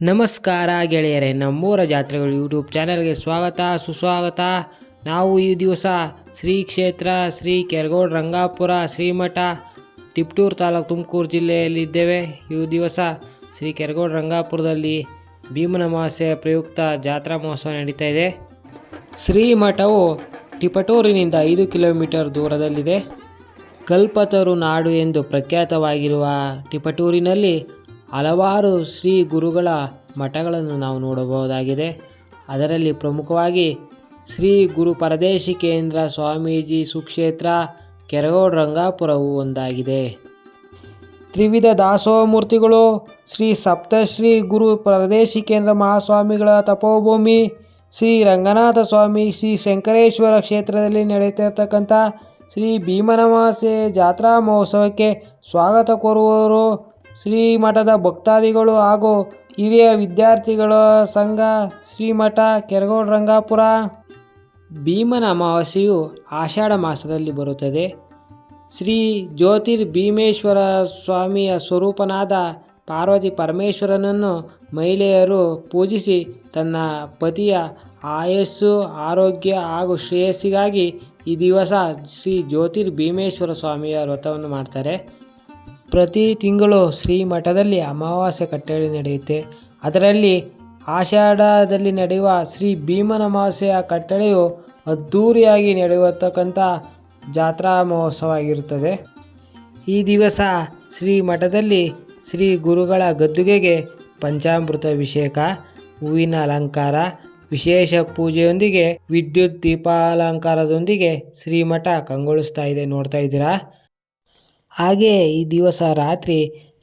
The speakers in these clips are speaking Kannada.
ನಮಸ್ಕಾರ ಗೆಳೆಯರೇ, ನಮ್ಮೂರ ಜಾತ್ರೆಗಳು ಯೂಟ್ಯೂಬ್ ಚಾನಲ್ಗೆ ಸ್ವಾಗತ ಸುಸ್ವಾಗತ. ನಾವು ಈ ದಿವಸ ಶ್ರೀ ಕ್ಷೇತ್ರ ಶ್ರೀ ಕೆರಗೋಡು ರಂಗಾಪುರ ಶ್ರೀಮಠ ತಿಪಟೂರು ತಾಲೂಕು ತುಮಕೂರು ಜಿಲ್ಲೆಯಲ್ಲಿದ್ದೇವೆ. ಈ ದಿವಸ ಶ್ರೀ ಕೆರಗೋಡು ರಂಗಾಪುರದಲ್ಲಿ ಭೀಮನ ಅಮಾವಾಸ್ಯೆ ಪ್ರಯುಕ್ತ ಜಾತ್ರಾ ಮಹೋತ್ಸವ ನಡೀತಾ ಇದೆ. ಶ್ರೀಮಠವು ತಿಪಟೂರಿನಿಂದ 5 ಕಿಲೋಮೀಟರ್ ದೂರದಲ್ಲಿದೆ. ಕಲ್ಪತರು ನಾಡು ಎಂದು ಪ್ರಖ್ಯಾತವಾಗಿರುವ ತಿಪಟೂರಿನಲ್ಲಿ ಹಲವಾರು ಶ್ರೀ ಗುರುಗಳ ಮಠಗಳನ್ನು ನಾವು ನೋಡಬಹುದಾಗಿದೆ. ಅದರಲ್ಲಿ ಪ್ರಮುಖವಾಗಿ ಶ್ರೀ ಗುರು ಪರದೇಶಿಕೇಂದ್ರ ಸ್ವಾಮೀಜಿ ಸುಕ್ಷೇತ್ರ ಕೆರಗೋಡು ರಂಗಾಪುರವು ಒಂದಾಗಿದೆ. ತ್ರಿವಿಧ ದಾಸೋಹ ಮೂರ್ತಿಗಳು, ಶ್ರೀ ಸಪ್ತಶ್ರೀ ಗುರು ಪರದೇಶಿಕೇಂದ್ರ ಮಹಾಸ್ವಾಮಿಗಳ ತಪೋಭೂಮಿ, ಶ್ರೀ ರಂಗನಾಥ ಸ್ವಾಮಿ ಶ್ರೀ ಶಂಕರೇಶ್ವರ ಕ್ಷೇತ್ರದಲ್ಲಿ ನಡೆಯುತ್ತಿರತಕ್ಕಂಥ ಶ್ರೀ ಭೀಮನ ಅಮಾವಾಸ್ಯೆ ಜಾತ್ರಾ ಮಹೋತ್ಸವಕ್ಕೆ ಸ್ವಾಗತ ಕೋರುವವರು ಶ್ರೀಮಠದ ಭಕ್ತಾದಿಗಳು ಹಾಗೂ ಹಿರಿಯ ವಿದ್ಯಾರ್ಥಿಗಳ ಸಂಘ, ಶ್ರೀಮಠ ಕೆರಗೋಡು ರಂಗಾಪುರ. ಭೀಮನ ಅಮಾವಾಸ್ಯೆಯು ಆಷಾಢ ಮಾಸದಲ್ಲಿ ಬರುತ್ತದೆ. ಶ್ರೀ ಜ್ಯೋತಿರ್ಭೀಮೇಶ್ವರ ಸ್ವಾಮಿಯ ಸ್ವರೂಪನಾದ ಪಾರ್ವತಿ ಪರಮೇಶ್ವರನನ್ನು ಮಹಿಳೆಯರು ಪೂಜಿಸಿ ತನ್ನ ಪತಿಯ ಆಯಸ್ಸು, ಆರೋಗ್ಯ ಹಾಗೂ ಶ್ರೇಯಸ್ಸಿಗಾಗಿ ಈ ದಿವಸ ಶ್ರೀ ಜ್ಯೋತಿರ್ಭೀಮೇಶ್ವರ ಸ್ವಾಮಿಯ ವ್ರತವನ್ನು ಮಾಡ್ತಾರೆ. ಪ್ರತಿ ತಿಂಗಳು ಶ್ರೀಮಠದಲ್ಲಿ ಅಮಾವಾಸ್ಯೆ ಕಟ್ಟಳೆ ನಡೆಯುತ್ತೆ. ಅದರಲ್ಲಿ ಆಷಾಢದಲ್ಲಿ ನಡೆಯುವ ಶ್ರೀ ಭೀಮನ ಅಮಾವಾಸ್ಯೆಯ ಕಟ್ಟಳೆಯು ಅದ್ಧೂರಿಯಾಗಿ ನಡೆಯತಕ್ಕಂಥ ಜಾತ್ರಾ ಮಹೋತ್ಸವ ಆಗಿರುತ್ತದೆ. ಈ ದಿವಸ ಶ್ರೀಮಠದಲ್ಲಿ ಶ್ರೀ ಗುರುಗಳ ಗದ್ದುಗೆಗೆ ಪಂಚಾಮೃತ ಅಭಿಷೇಕ, ಹೂವಿನ ಅಲಂಕಾರ, ವಿಶೇಷ ಪೂಜೆಯೊಂದಿಗೆ ವಿದ್ಯುತ್ ದೀಪಾಲಂಕಾರದೊಂದಿಗೆ ಶ್ರೀಮಠ ಕಂಗೊಳಿಸ್ತಾ ಇದೆ, ನೋಡ್ತಾ ಇದ್ದೀರಾ. ಹಾಗೆ ಈ ದಿವಸ ರಾತ್ರಿ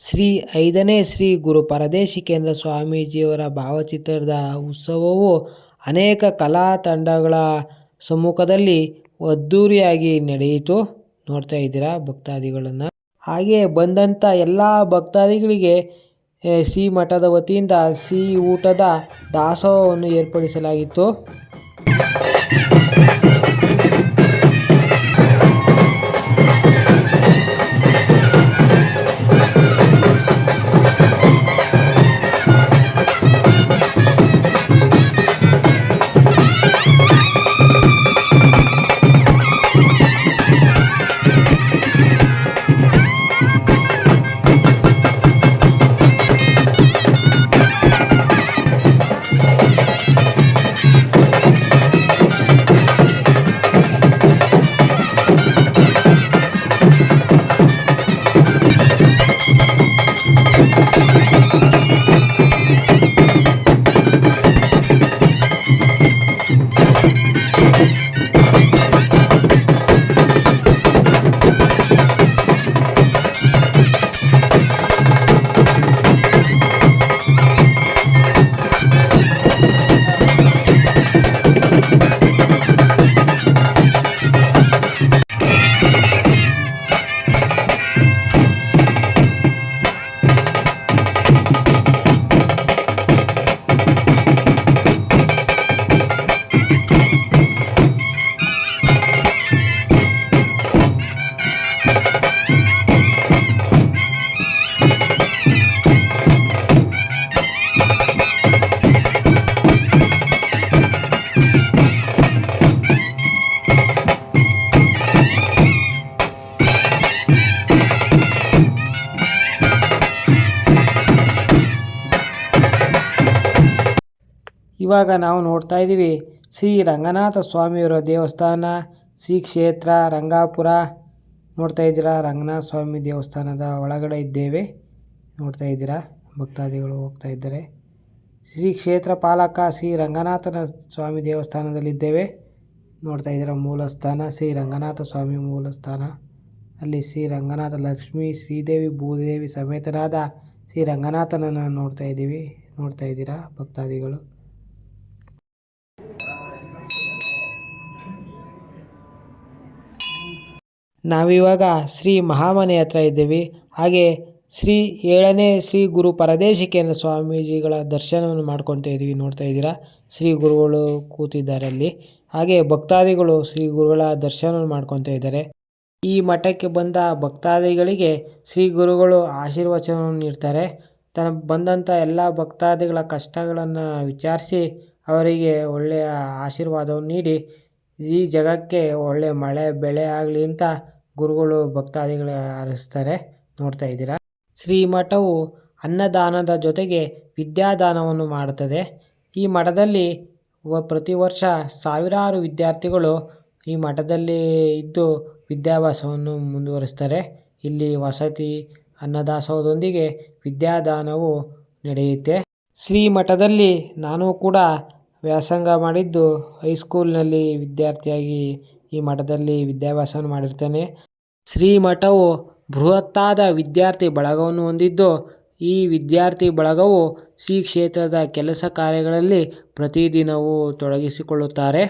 ಶ್ರೀ 5ನೇ ಶ್ರೀ ಗುರು ಪರದೇಶಿಕೇಂದ್ರ ಸ್ವಾಮೀಜಿಯವರ ಭಾವಚಿತ್ರದ ಉತ್ಸವವು ಅನೇಕ ಕಲಾ ತಂಡಗಳ ಸಮ್ಮುಖದಲ್ಲಿ ಅದ್ಧೂರಿಯಾಗಿ ನಡೆಯಿತು, ನೋಡ್ತಾ ಇದ್ದೀರಾ ಭಕ್ತಾದಿಗಳನ್ನು. ಹಾಗೆ ಬಂದಂಥ ಎಲ್ಲ ಭಕ್ತಾದಿಗಳಿಗೆ ಶ್ರೀಮಠದ ವತಿಯಿಂದ ಸಿಹಿ ಊಟದ ದಾಸೋಹವನ್ನು ಏರ್ಪಡಿಸಲಾಗಿತ್ತು. ಇವಾಗ ನಾವು ನೋಡ್ತಾ ಇದ್ದೀವಿ ಶ್ರೀ ರಂಗನಾಥ ಸ್ವಾಮಿಯವರ ದೇವಸ್ಥಾನ, ಶ್ರೀ ಕ್ಷೇತ್ರ ರಂಗಾಪುರ. ನೋಡ್ತಾ ಇದ್ದೀರಾ, ರಂಗನಾಥ ಸ್ವಾಮಿ ದೇವಸ್ಥಾನದ ಒಳಗಡೆ ಇದ್ದೇವೆ, ನೋಡ್ತಾ ಇದ್ದೀರಾ ಭಕ್ತಾದಿಗಳು ಹೋಗ್ತಾ ಇದ್ದಾರೆ. ಶ್ರೀ ಕ್ಷೇತ್ರ ಪಾಲಕ ಶ್ರೀ ರಂಗನಾಥನ ಸ್ವಾಮಿ ದೇವಸ್ಥಾನದಲ್ಲಿದ್ದೇವೆ, ನೋಡ್ತಾ ಇದ್ದೀರಾ ಮೂಲಸ್ಥಾನ ಶ್ರೀ ರಂಗನಾಥ ಸ್ವಾಮಿ ಮೂಲಸ್ಥಾನ. ಅಲ್ಲಿ ಶ್ರೀ ರಂಗನಾಥ ಲಕ್ಷ್ಮೀ ಶ್ರೀದೇವಿ ಭೂದೇವಿ ಸಮೇತನಾದ ಶ್ರೀ ರಂಗನಾಥನನ್ನು ನೋಡ್ತಾ ಇದ್ದೀರಾ ಭಕ್ತಾದಿಗಳು. ನಾವಿವಾಗ ಶ್ರೀ ಮಹಾಮನೆ ಹತ್ರ ಇದ್ದೀವಿ. ಹಾಗೆ ಶ್ರೀ 7ನೇ ಶ್ರೀ ಗುರು ಪರದೇಶಿಕೇಂದ್ರ ಸ್ವಾಮೀಜಿಗಳ ದರ್ಶನವನ್ನು ಮಾಡ್ಕೊಳ್ತಾ ಇದ್ದೀವಿ, ನೋಡ್ತಾ ಇದ್ದೀರಾ. ಶ್ರೀ ಗುರುಗಳು ಕೂತಿದ್ದಾರೆ ಅಲ್ಲಿ. ಹಾಗೆ ಭಕ್ತಾದಿಗಳು ಶ್ರೀ ಗುರುಗಳ ದರ್ಶನವನ್ನು ಮಾಡ್ಕೊತಾ ಇದ್ದಾರೆ. ಈ ಮಠಕ್ಕೆ ಬಂದ ಭಕ್ತಾದಿಗಳಿಗೆ ಶ್ರೀ ಗುರುಗಳು ಆಶೀರ್ವಚನವನ್ನು ನೀಡ್ತಾರೆ. ಬಂದಂಥ ಎಲ್ಲ ಭಕ್ತಾದಿಗಳ ಕಷ್ಟಗಳನ್ನು ವಿಚಾರಿಸಿ ಅವರಿಗೆ ಒಳ್ಳೆಯ ಆಶೀರ್ವಾದವನ್ನು ನೀಡಿ ಈ ಜಗಕ್ಕೆ ಒಳ್ಳೆಯ ಮಳೆ ಬೆಳೆ ಆಗಲಿ ಅಂತ ಗುರುಗಳು ಭಕ್ತಾದಿಗಳ ಹರಿಸ್ತಾರೆ. ನೋಡ್ತಾ ಇದ್ದೀರಾ. ಶ್ರೀಮಠವು ಅನ್ನದಾನದ ಜೊತೆಗೆ ವಿದ್ಯಾದಾನವನ್ನು ಮಾಡುತ್ತದೆ. ಈ ಮಠದಲ್ಲಿ ಪ್ರತಿ ವರ್ಷ ಸಾವಿರಾರು ವಿದ್ಯಾರ್ಥಿಗಳು ಈ ಮಠದಲ್ಲಿ ಇದ್ದು ವಿದ್ಯಾಭ್ಯಾಸವನ್ನು ಮುಂದುವರಿಸ್ತಾರೆ. ಇಲ್ಲಿ ವಸತಿ ಅನ್ನದಾಸೋಹದೊಂದಿಗೆ ವಿದ್ಯಾದಾನವು ನಡೆಯುತ್ತೆ. ಶ್ರೀಮಠದಲ್ಲಿ ನಾನು ಕೂಡ ವ್ಯಾಸಂಗ ಮಾಡಿದ್ದು ಹೈಸ್ಕೂಲ್ನಲ್ಲಿ ವಿದ್ಯಾರ್ಥಿಯಾಗಿ ಈ ಮಠದಲ್ಲಿ ವಿದ್ಯಾಭ್ಯಾಸವನ್ನು ಮಾಡಿರ್ತೇನೆ. ಶ್ರೀಮಠವು ಬೃಹತ್ತಾದ ವಿದ್ಯಾರ್ಥಿ ಬಳಗವನ್ನು ಹೊಂದಿದ್ದು ಈ ವಿದ್ಯಾರ್ಥಿ ಬಳಗವು ಶ್ರೀ ಕ್ಷೇತ್ರದ ಕೆಲಸ ಕಾರ್ಯಗಳಲ್ಲಿ ಪ್ರತಿದಿನವೂ ತೊಡಗಿಸಿಕೊಳ್ಳುತ್ತಾರೆ.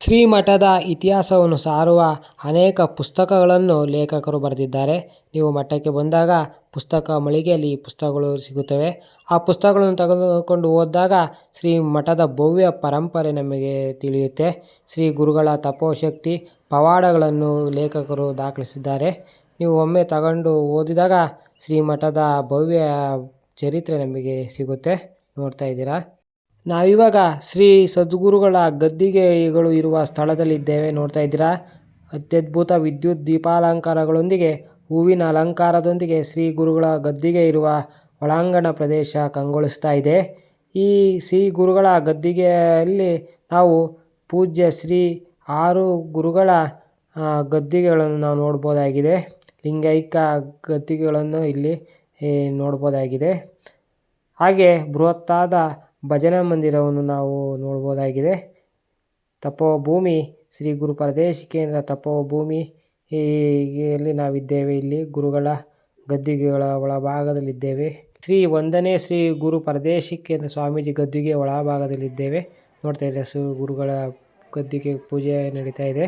ಶ್ರೀಮಠದ ಇತಿಹಾಸವನ್ನು ಸಾರುವ ಅನೇಕ ಪುಸ್ತಕಗಳನ್ನು ಲೇಖಕರು ಬರೆದಿದ್ದಾರೆ. ನೀವು ಮಠಕ್ಕೆ ಬಂದಾಗ ಪುಸ್ತಕ ಮಳಿಗೆಯಲ್ಲಿ ಈ ಪುಸ್ತಕಗಳು ಸಿಗುತ್ತವೆ. ಆ ಪುಸ್ತಕಗಳನ್ನು ತೆಗೆದುಕೊಂಡು ಓದಿದಾಗ ಶ್ರೀ ಮಠದ ಭವ್ಯ ಪರಂಪರೆ ನಮಗೆ ತಿಳಿಯುತ್ತೆ. ಶ್ರೀ ಗುರುಗಳ ತಪೋಶಕ್ತಿ ಪವಾಡಗಳನ್ನು ಲೇಖಕರು ದಾಖಲಿಸಿದ್ದಾರೆ. ನೀವು ಒಮ್ಮೆ ತಗೊಂಡು ಓದಿದಾಗ ಶ್ರೀಮಠದ ಭವ್ಯ ಚರಿತ್ರೆ ನಮಗೆ ಸಿಗುತ್ತೆ. ನೋಡ್ತಾ ಇದ್ದೀರಾ, ನಾವಿವಾಗ ಶ್ರೀ ಸದ್ಗುರುಗಳ ಗದ್ದಿಗೆಗಳು ಇರುವ ಸ್ಥಳದಲ್ಲಿದ್ದೇವೆ. ನೋಡ್ತಾ ಇದ್ದೀರಾ, ಅತ್ಯದ್ಭುತ ವಿದ್ಯುತ್ ದೀಪಾಲಂಕಾರಗಳೊಂದಿಗೆ ಹೂವಿನ ಅಲಂಕಾರದೊಂದಿಗೆ ಶ್ರೀ ಗುರುಗಳ ಗದ್ದಿಗೆ ಇರುವ ಒಳಾಂಗಣ ಪ್ರದೇಶ ಕಂಗೊಳಿಸ್ತಾ ಇದೆ. ಈ ಶ್ರೀ ಗುರುಗಳ ಗದ್ದಿಗೆಯಲ್ಲಿ ನಾವು ಪೂಜ್ಯ ಶ್ರೀ 6 ಗುರುಗಳ ಗದ್ದಿಗೆಗಳನ್ನು ನಾವು ನೋಡ್ಬೋದಾಗಿದೆ. ಲಿಂಗೈಕ್ಯ ಗದ್ದಿಗೆಗಳನ್ನು ಇಲ್ಲಿ ನೋಡ್ಬೋದಾಗಿದೆ. ಹಾಗೆ ಬೃಹತ್ತಾದ ಭಜನಾ ಮಂದಿರವನ್ನು ನಾವು ನೋಡ್ಬೋದಾಗಿದೆ. ತಪೋಭೂಮಿ ಶ್ರೀ ಗುರು ಪರದೇಶಿಕೇಂದ್ರ ತಪೋಭೂಮಿ ಇಲ್ಲಿ ನಾವಿದ್ದೇವೆ. ಇಲ್ಲಿ ಗುರುಗಳ ಗದ್ದಿಗೆಗಳ ಒಳಭಾಗದಲ್ಲಿದ್ದೇವೆ. ಶ್ರೀ 1ನೇ ಶ್ರೀ ಗುರು ಪರದೇಶಿಕೇಂದ್ರ ಸ್ವಾಮೀಜಿ ಗದ್ದಿಗೆ ಒಳಭಾಗದಲ್ಲಿದ್ದೇವೆ. ನೋಡ್ತಾ ಇದ್ದಾರೆ, ಶ್ರೀ ಗುರುಗಳ ಗದ್ದಿಗೆ ಪೂಜೆ ನಡೀತಾ ಇದೆ.